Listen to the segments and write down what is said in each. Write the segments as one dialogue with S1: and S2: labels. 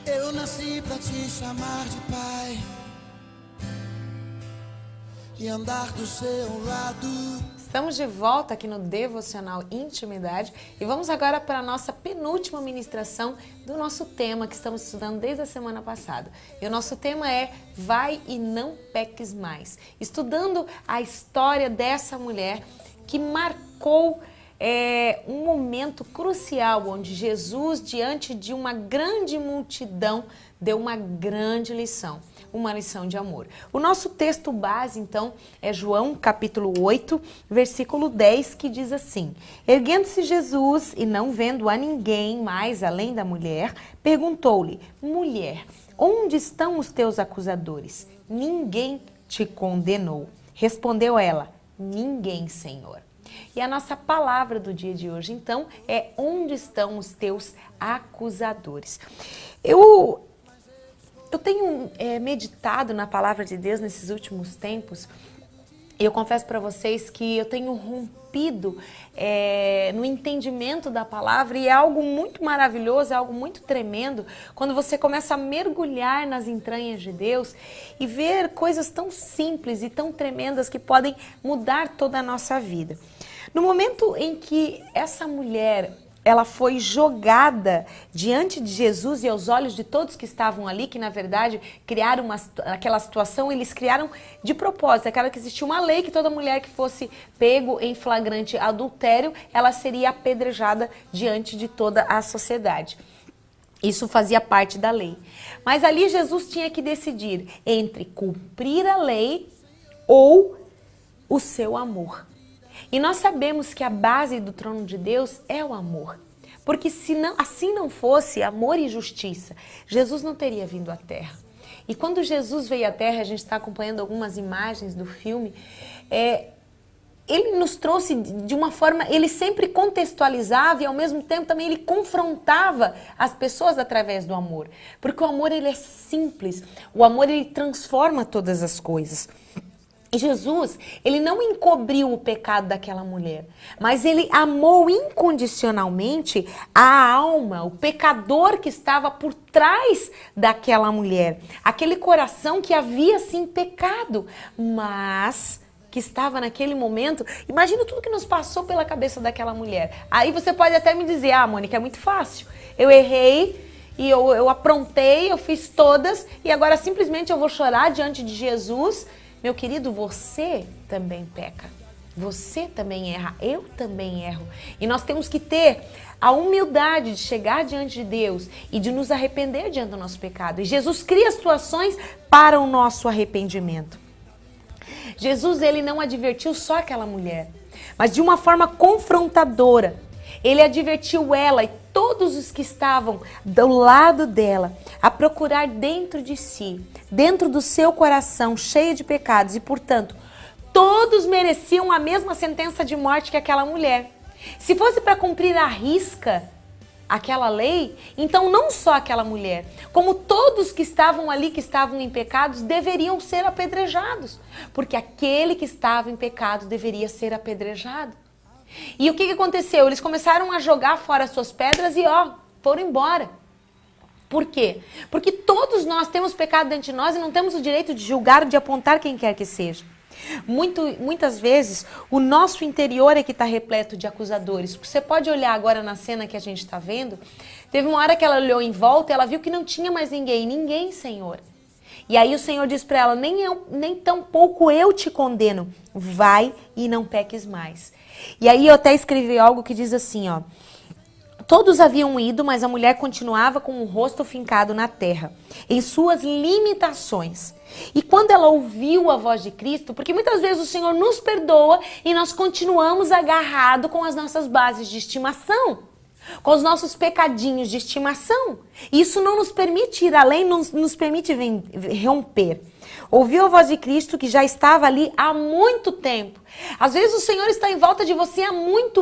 S1: Eu nasci pra te chamar de pai e andar do seu lado.
S2: Estamos de volta aqui no Devocional Intimidade e vamos agora para a nossa penúltima ministração do nosso tema que estamos estudando desde a semana passada. E o nosso tema é Vai e não peques mais. Estudando a história dessa mulher que marcou um momento crucial onde Jesus, diante de uma grande multidão, deu uma grande lição, uma lição de amor. O nosso texto base, então, é João capítulo 8, versículo 10, que diz assim: Erguendo-se Jesus e não vendo a ninguém mais além da mulher, perguntou-lhe: Mulher, onde estão os teus acusadores? Ninguém te condenou. Respondeu ela: Ninguém, Senhor. E a nossa palavra do dia de hoje, então, é: onde estão os teus acusadores? Eu tenho meditado na palavra de Deus nesses últimos tempos e eu confesso para vocês que eu tenho rompido no entendimento da palavra e é algo muito maravilhoso, é algo muito tremendo quando você começa a mergulhar nas entranhas de Deus e ver coisas tão simples e tão tremendas que podem mudar toda a nossa vida. No momento em que essa mulher ela foi jogada diante de Jesus e aos olhos de todos que estavam ali, que na verdade criaram aquela situação, eles criaram de propósito, aquela que existia uma lei que toda mulher que fosse pego em flagrante adultério, ela seria apedrejada diante de toda a sociedade. Isso fazia parte da lei. Mas ali Jesus tinha que decidir entre cumprir a lei ou o seu amor. E nós sabemos que a base do trono de Deus é o amor. Porque se não, assim não fosse amor e justiça, Jesus não teria vindo à Terra. E quando Jesus veio à Terra, a gente está acompanhando algumas imagens do filme, ele nos trouxe de uma forma, ele sempre contextualizava e ao mesmo tempo também ele confrontava as pessoas através do amor. Porque o amor ele é simples, o amor ele transforma todas as coisas. E Jesus, ele não encobriu o pecado daquela mulher, mas ele amou incondicionalmente a alma, o pecador que estava por trás daquela mulher. Aquele coração que havia sim pecado, mas que estava naquele momento. Imagina tudo que nos passou pela cabeça daquela mulher. Aí você pode até me dizer: ah, Mônica, é muito fácil. Eu errei e eu aprontei, eu fiz todas e agora simplesmente eu vou chorar diante de Jesus. Meu querido, você também peca, você também erra, eu também erro. E nós temos que ter a humildade de chegar diante de Deus e de nos arrepender diante do nosso pecado. E Jesus cria situações para o nosso arrependimento. Jesus, ele não advertiu só aquela mulher, mas de uma forma confrontadora. Ele advertiu ela e todos os que estavam do lado dela a procurar dentro de si, dentro do seu coração cheio de pecados e, portanto, todos mereciam a mesma sentença de morte que aquela mulher. Se fosse para cumprir à risca aquela lei, então não só aquela mulher, como todos que estavam ali, que estavam em pecados, deveriam ser apedrejados, porque aquele que estava em pecado deveria ser apedrejado. E o que aconteceu? Eles começaram a jogar fora as suas pedras e foram embora. Por quê? Porque todos nós temos pecado dentro de nós e não temos o direito de julgar, de apontar quem quer que seja. Muitas vezes o nosso interior é que está repleto de acusadores. Você pode olhar agora na cena que a gente está vendo. Teve uma hora que ela olhou em volta e ela viu que não tinha mais ninguém. Ninguém, Senhor. E aí o Senhor diz para ela: nem tão pouco eu te condeno. Vai e não peques mais. E aí eu até escrevi algo que diz assim, Todos haviam ido, mas a mulher continuava com o rosto fincado na terra, em suas limitações. E quando ela ouviu a voz de Cristo, porque muitas vezes o Senhor nos perdoa e nós continuamos agarrados com as nossas bases de estimação, com os nossos pecadinhos de estimação. Isso não nos permite ir além, não nos permite romper. Ouviu a voz de Cristo que já estava ali há muito tempo. Às vezes o Senhor está em volta de você há muito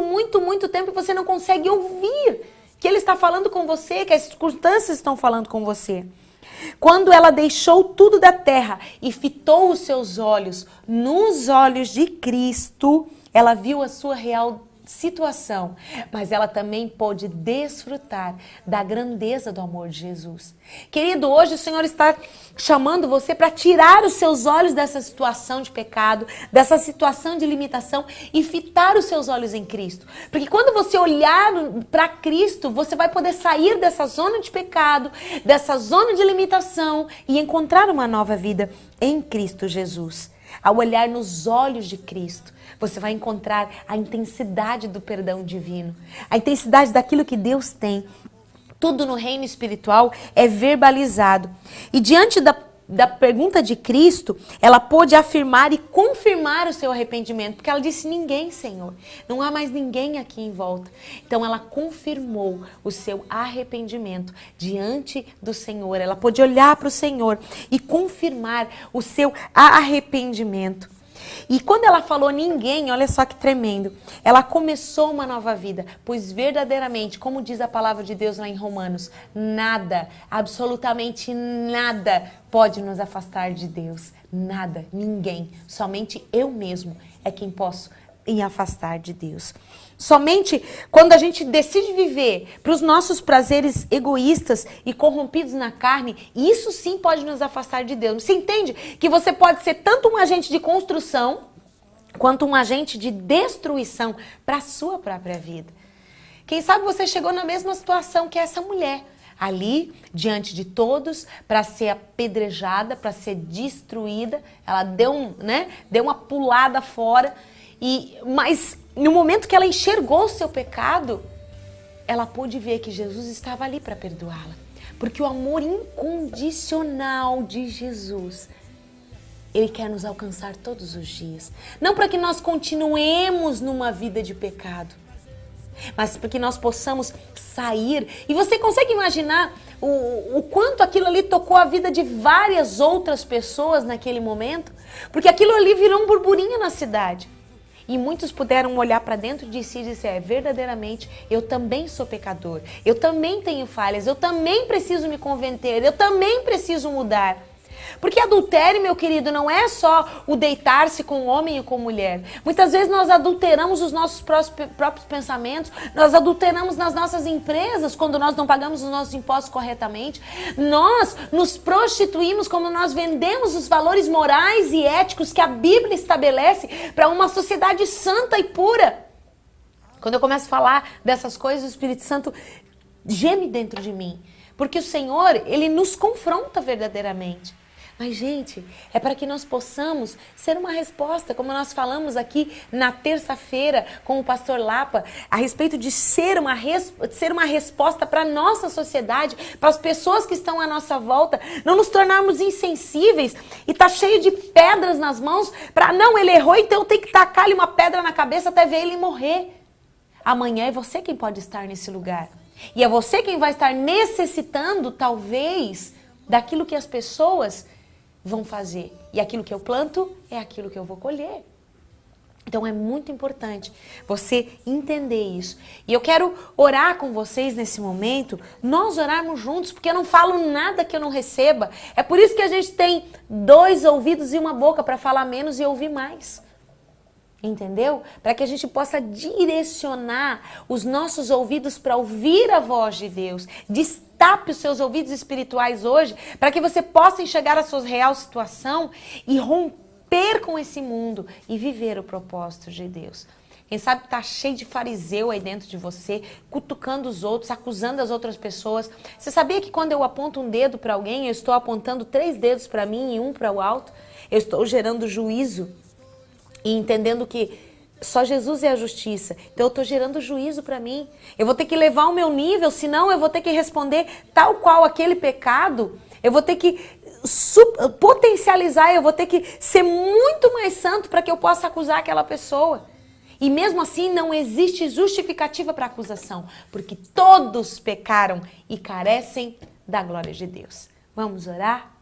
S2: tempo e você não consegue ouvir que Ele está falando com você, que as circunstâncias estão falando com você. Quando ela deixou tudo da terra e fitou os seus olhos nos olhos de Cristo, ela viu a sua real situação, mas ela também pôde desfrutar da grandeza do amor de Jesus. Querido, hoje o Senhor está chamando você para tirar os seus olhos dessa situação de pecado, dessa situação de limitação e fitar os seus olhos em Cristo. Porque quando você olhar para Cristo, você vai poder sair dessa zona de pecado, dessa zona de limitação e encontrar uma nova vida em Cristo Jesus. Ao olhar nos olhos de Cristo, você vai encontrar a intensidade do perdão divino, a intensidade daquilo que Deus tem. Tudo no reino espiritual é verbalizado. E diante da pergunta de Cristo, ela pôde afirmar e confirmar o seu arrependimento, porque ela disse: ninguém, Senhor, não há mais ninguém aqui em volta. Então ela confirmou o seu arrependimento diante do Senhor. Ela pôde olhar para o Senhor e confirmar o seu arrependimento. E quando ela falou ninguém, olha só que tremendo, ela começou uma nova vida, pois verdadeiramente, como diz a palavra de Deus lá em Romanos, nada, absolutamente nada pode nos afastar de Deus. Nada, ninguém, somente eu mesmo é quem posso me afastar de Deus. Somente quando a gente decide viver para os nossos prazeres egoístas e corrompidos na carne, isso sim pode nos afastar de Deus. Você entende que você pode ser tanto um agente de construção, quanto um agente de destruição para a sua própria vida? Quem sabe você chegou na mesma situação que essa mulher, ali, diante de todos, para ser apedrejada, para ser destruída. Ela deu uma pulada fora. Mas no momento que ela enxergou o seu pecado, ela pôde ver que Jesus estava ali para perdoá-la. Porque o amor incondicional de Jesus, Ele quer nos alcançar todos os dias. Não para que nós continuemos numa vida de pecado, mas para que nós possamos sair. E você consegue imaginar o quanto aquilo ali tocou a vida de várias outras pessoas naquele momento? Porque aquilo ali virou um burburinho na cidade. E muitos puderam olhar para dentro de si e dizer: verdadeiramente, eu também sou pecador, eu também tenho falhas, eu também preciso me converter, eu também preciso mudar. Porque adultério, meu querido, não é só o deitar-se com homem e com mulher. Muitas vezes nós adulteramos os nossos próprios pensamentos, nós adulteramos nas nossas empresas quando nós não pagamos os nossos impostos corretamente. Nós nos prostituímos quando nós vendemos os valores morais e éticos que a Bíblia estabelece para uma sociedade santa e pura. Quando eu começo a falar dessas coisas, o Espírito Santo geme dentro de mim. Porque o Senhor, Ele nos confronta verdadeiramente. Mas, gente, é para que nós possamos ser uma resposta, como nós falamos aqui na terça-feira com o pastor Lapa, a respeito de ser uma resposta para a nossa sociedade, para as pessoas que estão à nossa volta, não nos tornarmos insensíveis e tá cheio de pedras nas mãos para, não, ele errou, então eu tenho que tacar-lhe uma pedra na cabeça até ver ele morrer. Amanhã é você quem pode estar nesse lugar. E é você quem vai estar necessitando, talvez, daquilo que as pessoas vão fazer. E aquilo que eu planto é aquilo que eu vou colher. Então é muito importante você entender isso. E eu quero orar com vocês nesse momento, nós orarmos juntos, porque eu não falo nada que eu não receba. É por isso que a gente tem 2 ouvidos e uma boca para falar menos e ouvir mais. Entendeu? Para que a gente possa direcionar os nossos ouvidos para ouvir a voz de Deus. Destape os seus ouvidos espirituais hoje para que você possa enxergar a sua real situação e romper com esse mundo e viver o propósito de Deus. Quem sabe tá cheio de fariseu aí dentro de você, cutucando os outros, acusando as outras pessoas. Você sabia que quando eu aponto um dedo para alguém, eu estou apontando 3 dedos para mim e 1 para o alto? Eu estou gerando juízo. E entendendo que só Jesus é a justiça. Então eu estou gerando juízo para mim. Eu vou ter que levar o meu nível, senão eu vou ter que responder tal qual aquele pecado. Eu vou ter que potencializar, eu vou ter que ser muito mais santo para que eu possa acusar aquela pessoa. E mesmo assim não existe justificativa para acusação, porque todos pecaram e carecem da glória de Deus. Vamos orar?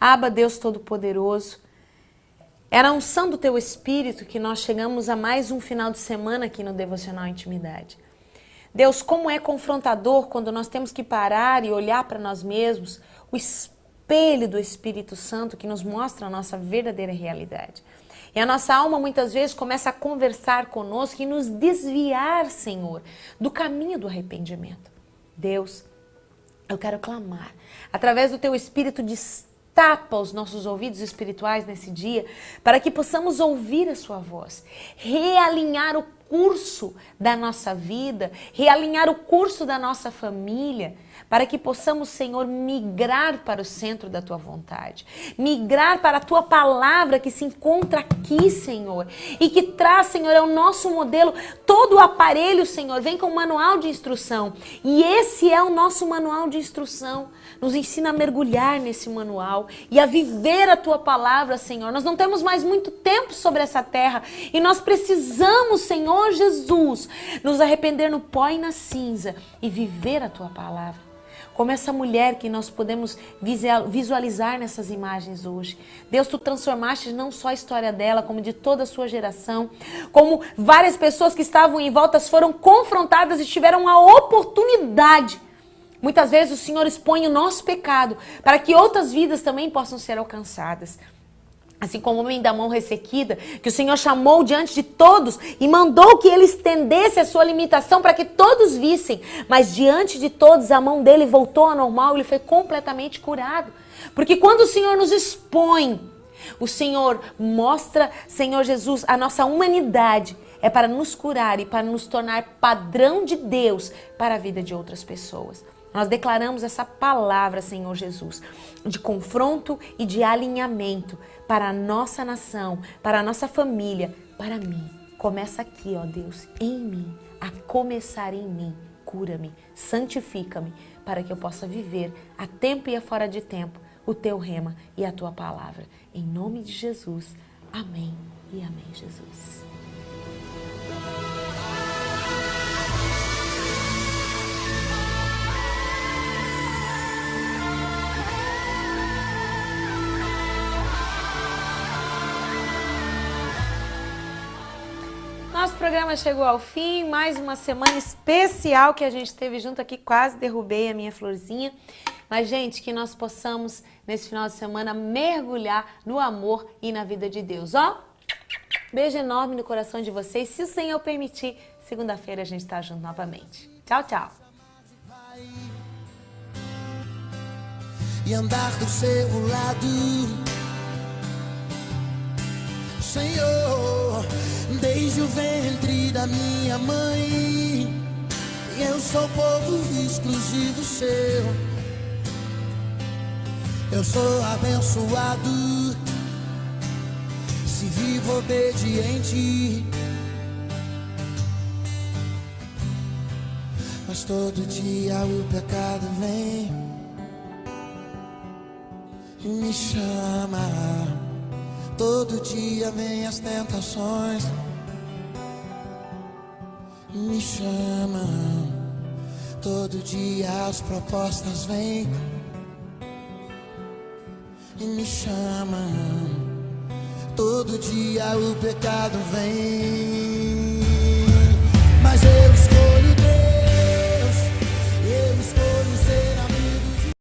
S2: Abba, Deus Todo-Poderoso, era a unção do Teu Espírito que nós chegamos a mais um final de semana aqui no Devocional Intimidade. Deus, como é confrontador quando nós temos que parar e olhar para nós mesmos, o espelho do Espírito Santo que nos mostra a nossa verdadeira realidade. E a nossa alma muitas vezes começa a conversar conosco e nos desviar, Senhor, do caminho do arrependimento. Deus, eu quero clamar, através do Teu Espírito, destapa os nossos ouvidos espirituais nesse dia, para que possamos ouvir a Sua voz, realinhar o curso da nossa vida, realinhar o curso da nossa família, para que possamos, Senhor, migrar para o centro da Tua vontade, migrar para a Tua palavra que se encontra aqui, Senhor, e que traz, Senhor, é o nosso modelo, todo o aparelho, Senhor, vem com um manual de instrução, e esse é o nosso manual de instrução, nos ensina a mergulhar nesse manual e a viver a Tua palavra, Senhor. Nós não temos mais muito tempo sobre essa terra, e nós precisamos, Senhor Jesus, nos arrepender no pó e na cinza e viver a Tua palavra. Como essa mulher que nós podemos visualizar nessas imagens hoje. Deus, Tu transformaste não só a história dela, como de toda a sua geração. Como várias pessoas que estavam em volta foram confrontadas e tiveram a oportunidade. Muitas vezes o Senhor expõe o nosso pecado para que outras vidas também possam ser alcançadas. Assim como o homem da mão ressequida, que o Senhor chamou diante de todos e mandou que ele estendesse a sua limitação para que todos vissem. Mas diante de todos, a mão dele voltou ao normal, ele foi completamente curado. Porque quando o Senhor nos expõe, o Senhor mostra, Senhor Jesus, a nossa humanidade. É para nos curar e para nos tornar padrão de Deus para a vida de outras pessoas. Nós declaramos essa palavra, Senhor Jesus, de confronto e de alinhamento para a nossa nação, para a nossa família, para mim. Começa aqui, ó Deus, em mim, a começar em mim. Cura-me, santifica-me, para que eu possa viver a tempo e a fora de tempo o Teu rema e a Tua palavra. Em nome de Jesus, amém e amém, Jesus. Nosso programa chegou ao fim, mais uma semana especial que a gente teve junto aqui, quase derrubei a minha florzinha. Mas, gente, que nós possamos, nesse final de semana, mergulhar no amor e na vida de Deus. Ó, beijo enorme no coração de vocês. Se o Senhor permitir, segunda-feira a gente tá junto novamente. Tchau, tchau.
S1: E andar do seu lado, Senhor, desde o ventre da minha mãe, eu sou povo exclusivo Seu. Eu sou abençoado se vivo obediente, mas todo dia o pecado vem e me chama. Todo dia vem as tentações, me chamam. Todo dia as propostas vêm e me chamam. Todo dia o pecado vem